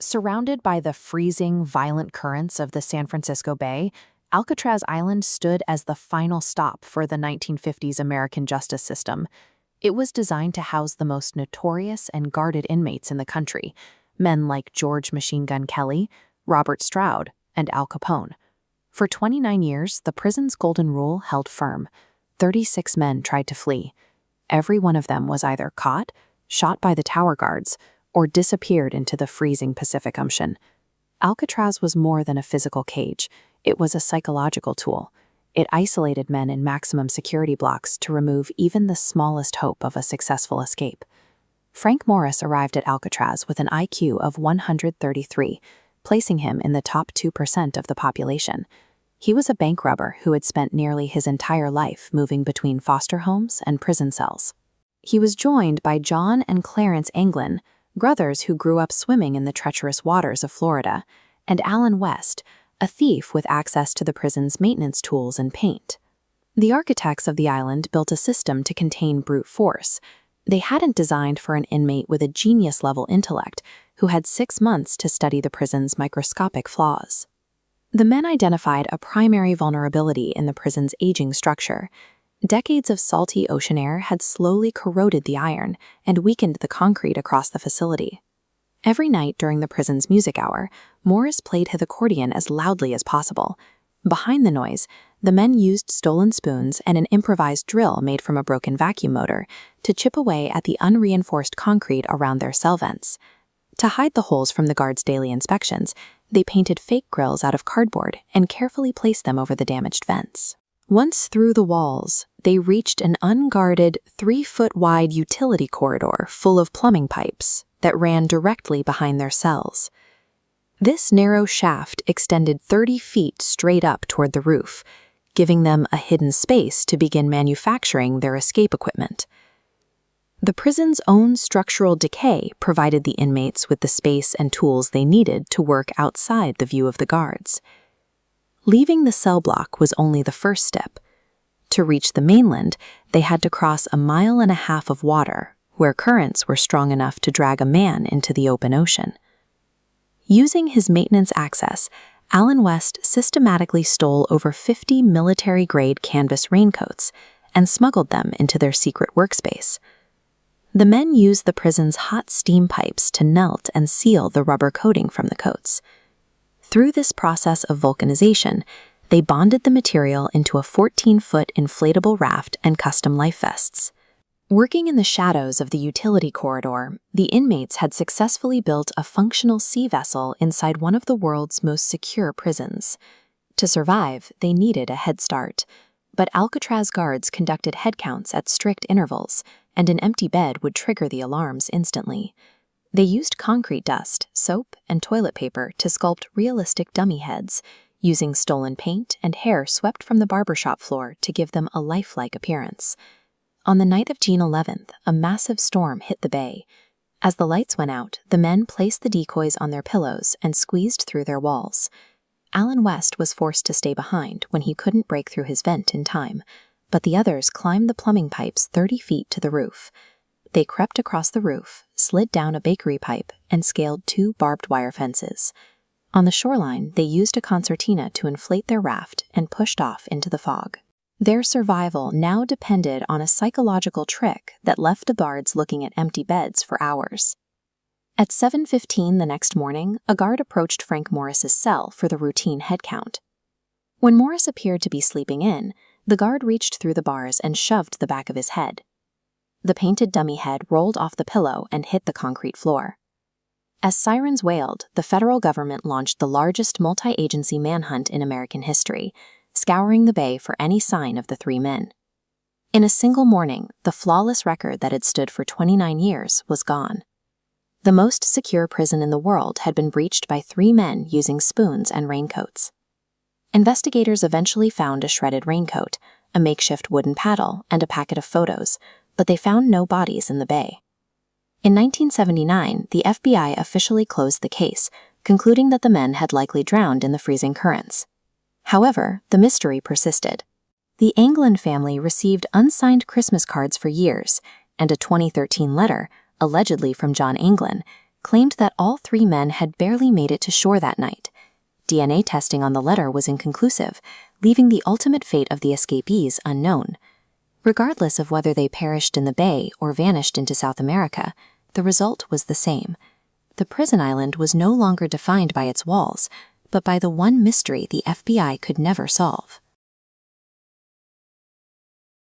Surrounded by the freezing, violent currents of the San Francisco Bay, Alcatraz Island stood as the final stop for the 1950s American justice system. It was designed to house the most notorious and guarded inmates in the country, men like George Machine Gun Kelly, Robert Stroud, and Al Capone. For 29 years, the prison's golden rule held firm. 36 men tried to flee. Every one of them was either caught, shot by the tower guards, or disappeared into the freezing Pacific Ocean. Alcatraz was more than a physical cage. It was a psychological tool. It isolated men in maximum security blocks to remove even the smallest hope of a successful escape. Frank Morris arrived at Alcatraz with an IQ of 133, placing him in the top 2% of the population. He was a bank robber who had spent nearly his entire life moving between foster homes and prison cells. He was joined by John and Clarence Anglin, brothers who grew up swimming in the treacherous waters of Florida, and Alan West, a thief with access to the prison's maintenance tools and paint. The architects of the island built a system to contain brute force. They hadn't designed for an inmate with a genius-level intellect who had 6 months to study the prison's microscopic flaws. The men identified a primary vulnerability in the prison's aging structure. Decades of salty ocean air had slowly corroded the iron and weakened the concrete across the facility. Every night during the prison's music hour, Morris played his accordion as loudly as possible. Behind the noise, the men used stolen spoons and an improvised drill made from a broken vacuum motor to chip away at the unreinforced concrete around their cell vents. To hide the holes from the guards' daily inspections, they painted fake grills out of cardboard and carefully placed them over the damaged vents. Once through the walls, they reached an unguarded 3-foot-wide utility corridor full of plumbing pipes that ran directly behind their cells. This narrow shaft extended 30 feet straight up toward the roof, giving them a hidden space to begin manufacturing their escape equipment. The prison's own structural decay provided the inmates with the space and tools they needed to work outside the view of the guards. Leaving the cell block was only the first step. To reach the mainland, they had to cross 1.5 miles of water, where currents were strong enough to drag a man into the open ocean. Using his maintenance access, Alan West systematically stole over 50 military-grade canvas raincoats and smuggled them into their secret workspace. The men used the prison's hot steam pipes to melt and seal the rubber coating from the coats. Through this process of vulcanization, they bonded the material into a 14-foot inflatable raft and custom life vests. Working in the shadows of the utility corridor, the inmates had successfully built a functional sea vessel inside one of the world's most secure prisons. To survive, they needed a head start, but Alcatraz guards conducted head counts at strict intervals, and an empty bed would trigger the alarms instantly. They used concrete dust, soap, and toilet paper to sculpt realistic dummy heads, using stolen paint and hair swept from the barbershop floor to give them a lifelike appearance. On the night of June 11th, a massive storm hit the bay. As the lights went out, the men placed the decoys on their pillows and squeezed through their walls. Alan West was forced to stay behind when he couldn't break through his vent in time, but the others climbed the plumbing pipes 30 feet to the roof. They crept across the roof, slid down a bakery pipe, and scaled 2 barbed wire fences. On the shoreline, they used a concertina to inflate their raft and pushed off into the fog. Their survival now depended on a psychological trick that left the guards looking at empty beds for hours. At 7:15 the next morning, a guard approached Frank Morris's cell for the routine head count. When Morris appeared to be sleeping in, the guard reached through the bars and shoved the back of his head. The painted dummy head rolled off the pillow and hit the concrete floor. As sirens wailed, the federal government launched the largest multi-agency manhunt in American history, scouring the bay for any sign of the 3 men. In a single morning, the flawless record that had stood for 29 years was gone. The most secure prison in the world had been breached by 3 men using spoons and raincoats. Investigators eventually found a shredded raincoat, a makeshift wooden paddle, and a packet of photos, but they found no bodies in the bay. In 1979, the FBI officially closed the case, concluding that the men had likely drowned in the freezing currents. However, the mystery persisted. The Anglin family received unsigned Christmas cards for years, and a 2013 letter, allegedly from John Anglin, claimed that all 3 men had barely made it to shore that night. DNA testing on the letter was inconclusive, leaving the ultimate fate of the escapees unknown. Regardless of whether they perished in the bay or vanished into South America, the result was the same. The prison island was no longer defined by its walls, but by the one mystery the FBI could never solve.